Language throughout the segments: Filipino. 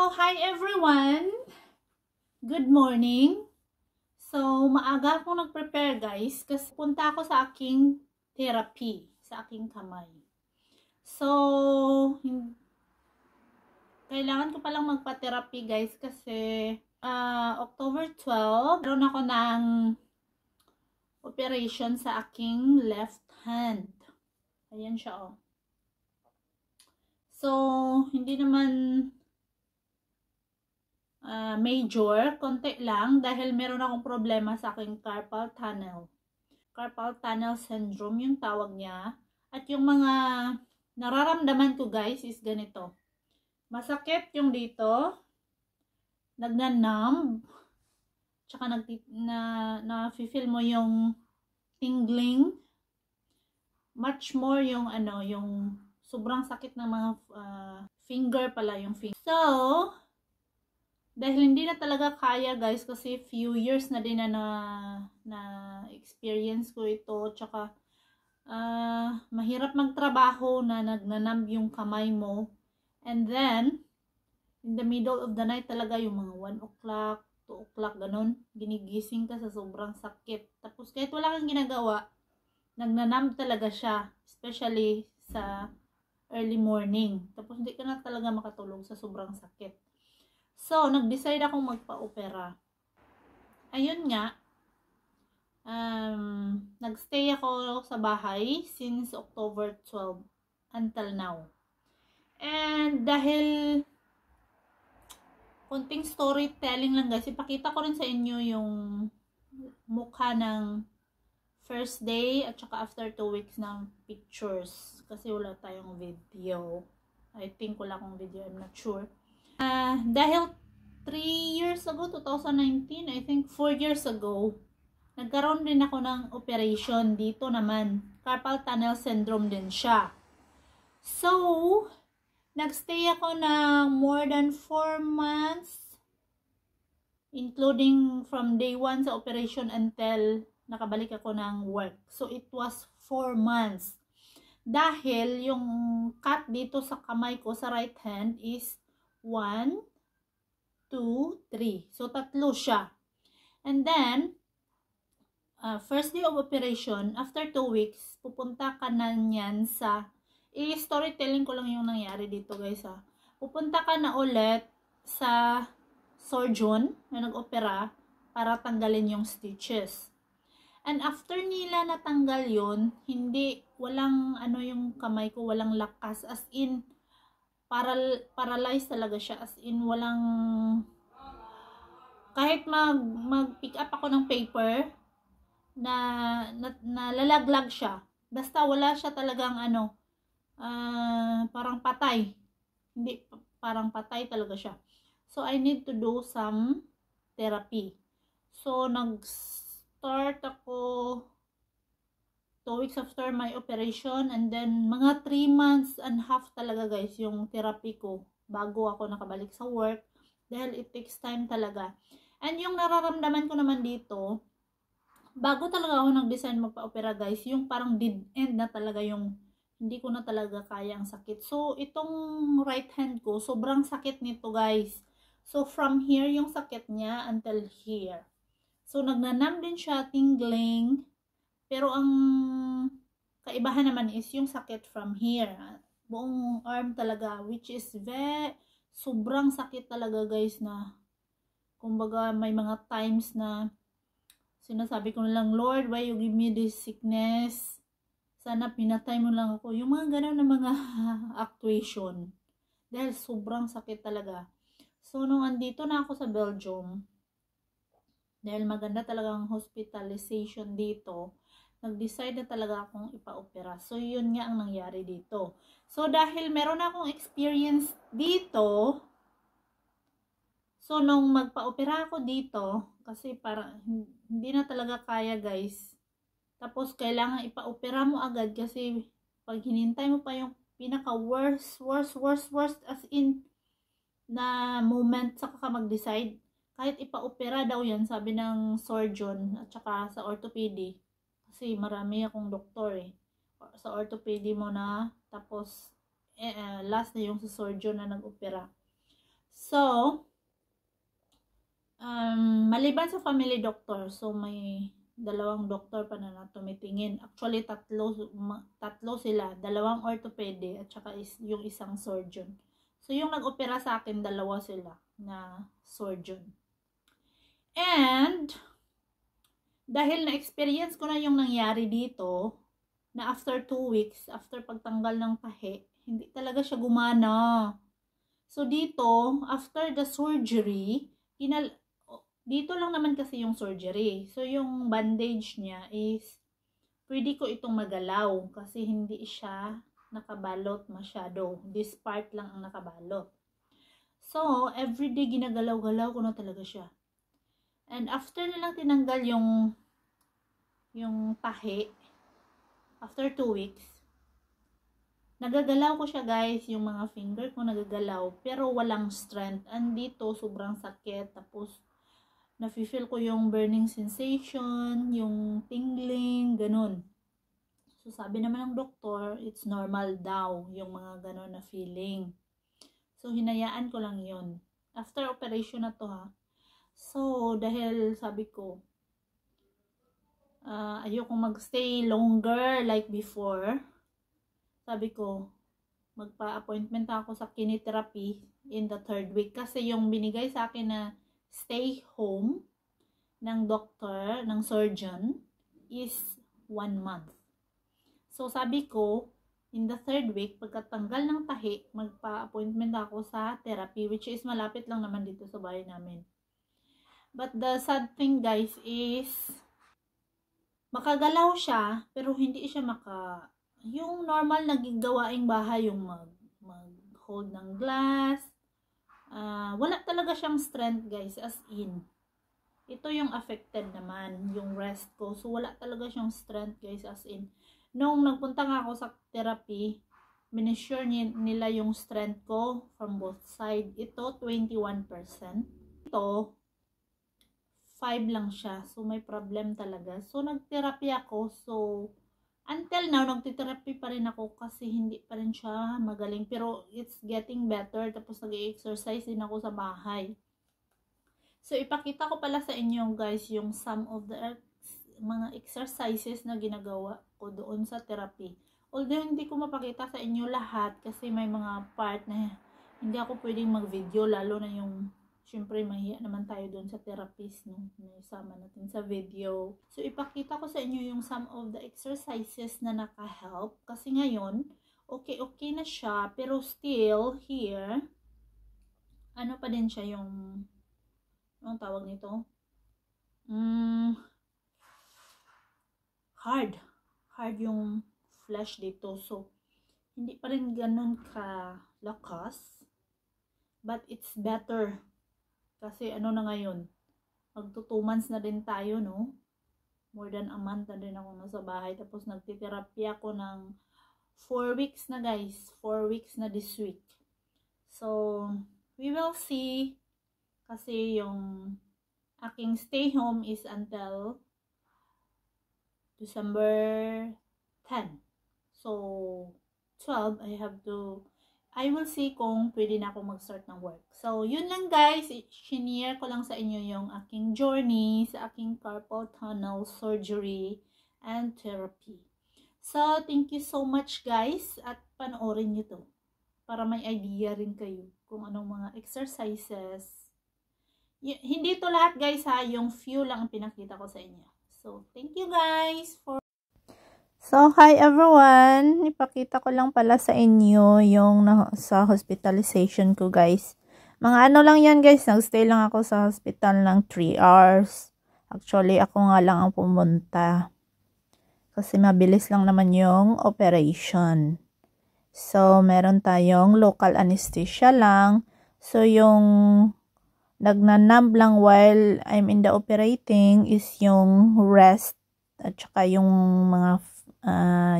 Hi everyone! Good morning! So, maaga akong nag-prepare guys kasi punta ako sa aking therapy, sa aking kamay. So, kailangan ko palang magpa-therapy guys kasi October 12, meron ako ng operation sa aking left hand. Ayan siya oh. So, hindi naman major, konti lang dahil meron akong problema sa aking carpal tunnel. Carpal tunnel syndrome yung tawag niya. At yung mga nararamdaman ko guys is ganito. Masakit yung dito, nagnanumb, tsaka na-feel mo yung tingling, much more yung yung sobrang sakit ng mga finger pala yung finger. So, dahil hindi na talaga kaya guys kasi few years na din na experience ko ito, tsaka mahirap magtrabaho na nagnanumb yung kamay mo, and then in the middle of the night talaga yung mga 1 o'clock, 2 o'clock ganun, ginigising ka sa sobrang sakit, tapos kahit wala kang ginagawa nagnanumb talaga siya, especially sa early morning, tapos hindi ka na talaga makatulog sa sobrang sakit. So, nag-decide akong magpa-opera. Ayun nga, nagstay ako sa bahay since October 12 until now. And dahil konting storytelling lang guys, ipakita ko rin sa inyo yung mukha ng first day at saka after 2 weeks ng pictures. Kasi wala tayong video. I think wala akong video, I'm not sure. Dahil 3 years ago, 2019, I think 4 years ago, nagkaroon din ako ng operation dito naman. Carpal tunnel syndrome din siya. So, nagstay ako ng more than 4 months, including from day 1 sa operation until nakabalik ako ng work. So, it was 4 months. Dahil yung cut dito sa kamay ko, sa right hand, is 1, 2, 3. So, 3 siya. And then, first day of operation, after 2 weeks, pupunta ka na niyan sa, storytelling ko lang yung nangyari dito guys ha. Pupunta ka na ulit sa surgeon na nag-opera para tanggalin yung stitches. And after nila natanggal yun, walang yung kamay ko, walang lakas, as in, paralyzed talaga siya, as in walang, kahit mag-pick up ako ng paper na lalaglag siya, basta wala siya talagang parang patay, hindi, parang patay talaga siya. So I need to do some therapy. So nag-start ako 2 weeks after my operation, and then mga 3 months and half talaga guys yung therapy ko bago ako nakabalik sa work, dahil it takes time talaga. And yung nararamdaman ko naman dito, bago talaga ako nag-decide magpa-opera guys, yung parang dead end na talaga, yung hindi ko na talaga kaya ang sakit. So itong right hand ko, sobrang sakit nito guys. So from here yung sakit niya until here. So nagnanumb din siya, tingling. Pero ang kaibahan naman is yung sakit from here, buong arm talaga, which is sobrang sakit talaga guys, na kumbaga may mga times na sinasabi ko na lang, Lord, why you give me this sickness? Sana pinatay mo lang ako. Yung mga gano'n na mga actuation. Dahil sobrang sakit talaga. So nung andito na ako sa Belgium, dahil maganda talagang hospitalization dito, nag-decide na talaga akong ipa-opera. So, yun nga ang nangyari dito. So, dahil meron akong experience dito, so, nung magpa-opera ako dito, kasi parang hindi na talaga kaya guys. Tapos, kailangan ipa-opera mo agad kasi pag hinintay mo pa yung pinaka-worst, as in, na moment saka ka mag-decide, kahit ipa-opera daw yan, sabi ng surgeon at saka sa orthopedic. Kasi marami akong doktor sa orthopedic mo na, tapos last na yung sa surgeon na nag-opera. So, maliban sa family doctor, so may dalawang doktor pa na tumitingin. Actually, tatlo sila. Dalawang orthopedic at saka yung isang surgeon. So, yung nag-opera sa akin, dalawa sila na surgeon. And, dahil na-experience ko na yung nangyari dito, na after 2 weeks, after pagtanggal ng tahi, hindi talaga siya gumana. So, dito, after the surgery, dito lang naman kasi yung surgery. So, yung bandage niya is, pwede ko itong magalaw kasi hindi siya nakabalot masyado. This part lang ang nakabalot. So, everyday ginagalaw-galaw ko na talaga siya. And after nilang tinanggal yung tahi, after 2 weeks, nagagalaw ko siya guys, yung mga finger ko nagagalaw, pero walang strength. Andito, sobrang sakit. Tapos, nafe-feel ko yung burning sensation, yung tingling, ganun. So, sabi naman ng doktor, it's normal daw, yung mga ganun na feeling. So, hinayaan ko lang yun. After operation na to ha. So, dahil sabi ko, ayokong magstay longer like before. Sabi ko, magpa-appointment ako sa kinetherapy in the 3rd week. Kasi yung binigay sa akin na stay home ng doctor, ng surgeon, is 1 month. So, sabi ko, in the 3rd week, pagkatanggal ng tahi, magpa-appointment ako sa therapy, which is malapit lang naman dito sa bahay namin. But the sad thing, guys, is makagalaw siya, pero hindi siya yung normal na gawaing bahay, yung mag-hold ng glass, wala talaga siyang strength guys, as in. Ito yung affected naman, yung rest ko. So, wala talaga siyang strength guys, as in. Nung nagpunta nga ako sa therapy, minisure nila yung strength ko from both side. Ito, 21%. Ito, 5 lang siya. So, may problem talaga. So, nag-therapy ako. So, until now, nagtitherapy pa rin ako kasi hindi pa rin siya magaling. Pero, it's getting better. Tapos, nag-exercise din ako sa bahay. So, ipakita ko pala sa inyo, guys, yung some of the mga exercises na ginagawa ko doon sa therapy. Although, hindi ko mapakita sa inyo lahat kasi may mga part na hindi ako pwedeng mag-video. Lalo na yung, syempre, mahiya naman tayo doon sa therapist, no? Isama natin sa video. So, ipakita ko sa inyo yung some of the exercises na naka-help. Kasi ngayon, okay na siya. Pero still, here, ano pa din siya yung, anong tawag nito? Hard yung flesh dito. So, hindi pa rin ganun ka-lakas. But it's better. Kasi ano na ngayon, magto 2 months na din tayo, no? More than a month na din ako nasa bahay. Tapos nagtitherapy ako ng 4 weeks na guys. 4 weeks na this week. So, we will see. Kasi yung aking stay home is until December 10. So, 12, I will see kung pwede na ako mag-start ng work. So, yun lang guys. Shinare ko lang sa inyo yung aking journey sa aking carpal tunnel surgery and therapy. So, thank you so much guys. At panoorin nyo to. Para may idea rin kayo kung anong mga exercises. Hindi to lahat guys ha. Yung few lang ang pinakita ko sa inyo. So, thank you guys for... So, hi everyone! Ipakita ko lang pala sa inyo yung sa hospitalization ko guys. Mga ano lang yan guys, nagstay lang ako sa hospital ng 3 hours. Actually, ako nga lang ang pumunta. Kasi mabilis lang naman yung operation. So, meron tayong local anesthesia lang. So, yung nagnanumb lang while I'm in the operating is yung rest at saka yung mga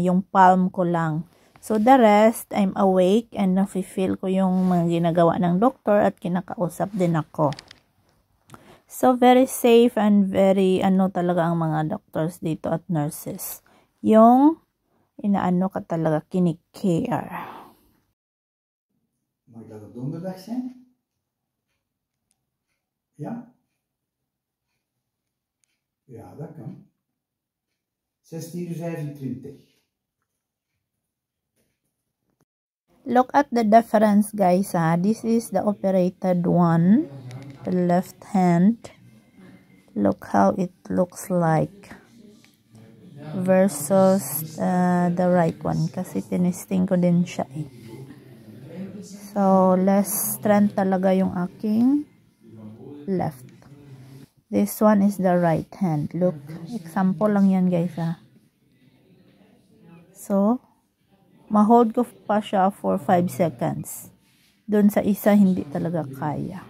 yung palm ko lang. So, the rest, I'm awake and nafe-feel ko yung mga ginagawa ng doktor at kinakausap din ako. So, very safe and very, talaga ang mga doctors dito at nurses. Yung, inaano ka talaga, kinikare. Mag je dat doen, de vaccin? Ja? Ja, dat kan. 16:25. Look at the difference, guys. This is the operated one, the left hand. Look how it looks like versus the right one. Kasi tinisting ko din siya eh. So, less strength talaga yung aking left. This one is the right hand. Look, example lang yan, guys. So, ma-hold ko pa siya for 5 seconds. Doon sa isa, hindi talaga kaya.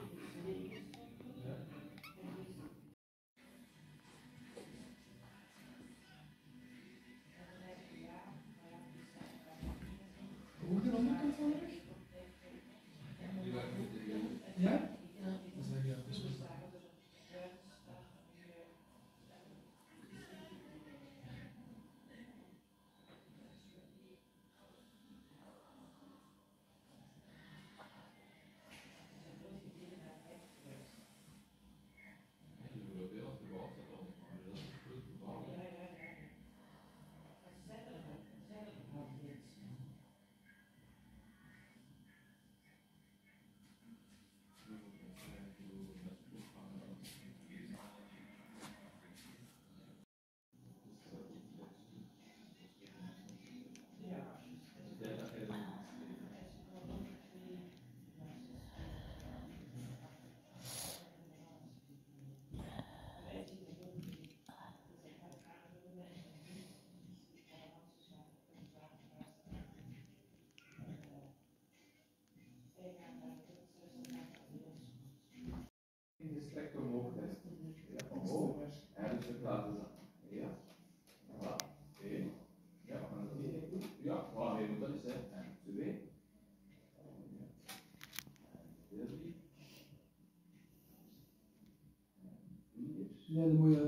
Ja, dan moet je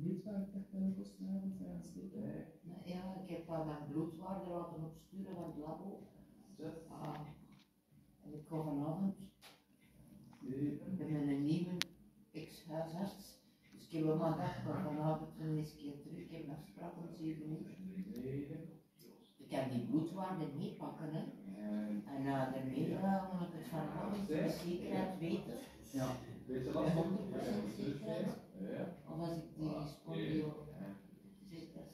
bloedwaarde echt kosten hebben. Ja, ik heb mijn bloedwaarde laten opsturen van het labo. En ik ga vanavond met een nieuwe ex-huisarts. Dus ik heb wel maar gedacht, maar vanavond eens een keer terug. Ik heb een afspraak om 7 uur. Ik kan die bloedwaarde niet pakken, hè. En daarmee moet ik het vanavond met zekerheid weten. Ja. 100% zekerheid. Of als ik die spondio zekerheid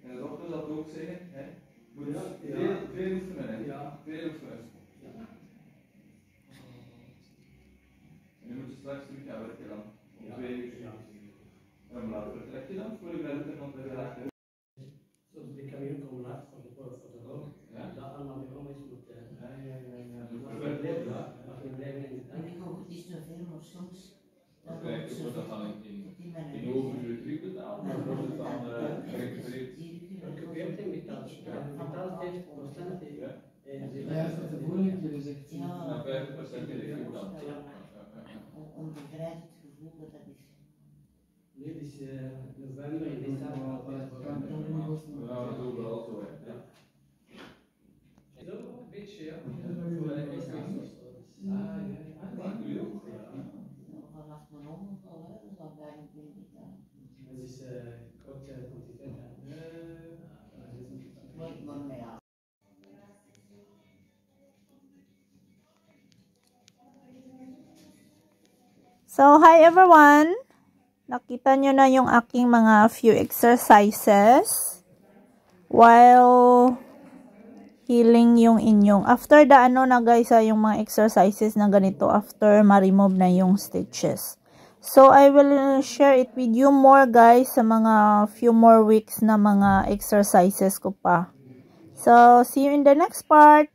En de dokter zal ook zeggen, hè, moet veel oefenen, hè. Veel oefenen. En nu moet je straks terug gaan werken dan, om 2 uur. En om later vertrek je dan, voor je bij de kant weer achter. De camion komt laat voor de rook. Dat allemaal weer om is moet. Als we blijven in de tank. Het is te veel, maar soms. Dan krijg je dat dan in overuren terug betalen, maar dan wordt het dan gerecupereerd. Gerecupereerd en betaald. Betaald 50%. Ja, dat de vorige keer gezegd. En 50% in de dan. Onbevrijd het gevoel dat dat is. Nee, dus november en december. Ja, dat is overal zo, hè. Zo, een beetje, ja. Dank u wel. Vanaf mijn ongeval, hè, dat was 25 jaar. Dat is kort quantiteit. Maar ja. So, hi everyone! Nakita nyo na yung aking mga few exercises while healing yung inyong. After the na guys, yung mga exercises na ganito after ma-remove na yung stitches. So, I will share it with you more guys sa mga few more weeks na mga exercises ko pa. So, see you in the next part!